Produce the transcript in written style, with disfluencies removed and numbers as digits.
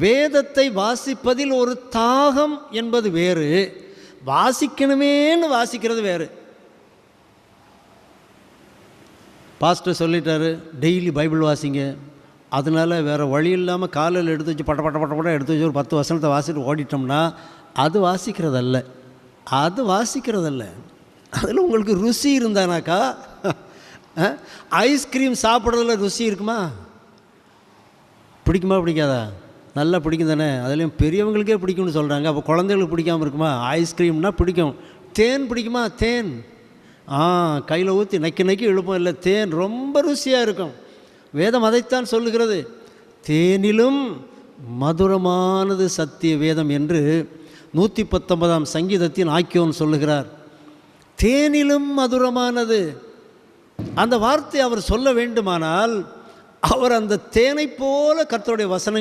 வேதத்தை வாசிப்பதில் ஒரு தாகம் என்பது வேறு, வாசிக்கணுமேன்னு வாசிக்கிறது வேறு. பாஸ்டர் சொல்லிட்டாரு டெய்லி பைபிள் வாசிங்க, அதனால் வேறு வழி இல்லாமல் காலையில் எடுத்து வச்சு பட்ட பட்ட பட்ட பட்ட எடுத்து வச்சு ஒரு 10 வசனத்தை வாசிட்டு ஓடிட்டோம்னா அது வாசிக்கிறதல்ல. அது வாசிக்கிறதல்ல. அதில் உங்களுக்கு ருசி இருந்தானாக்கா, ஐஸ்கிரீம் சாப்பிட்றதுல ருசி இருக்குமா? பிடிக்குமா பிடிக்காதா? நல்லா பிடிக்கும் தானே. அதுலேயும் பெரியவங்களுக்கே பிடிக்கும்னு சொல்கிறாங்க. அப்போ குழந்தைகளுக்கு பிடிக்காமல் இருக்குமா? ஐஸ்கிரீம்னால் பிடிக்கும். தேன் பிடிக்குமா? தேன் கையில் ஊற்றி நக்கி நக்கி இழுப்போம். இல்லை, தேன் ரொம்ப ருசியாக இருக்கும். வேதம் அதைத்தான் சொல்லுகிறது. தேனிலும் மதுரமானது சத்திய வேதம் என்று 119ஆம் சங்கீதத்தின் ஆக்கியோன் சொல்லுகிறார். தேனிலும் மதுரமானது. அந்த வார்த்தை அவர் சொல்ல வேண்டுமானால் அவர் அந்த தேனை போல கர்த்தருடைய வசனங்கள்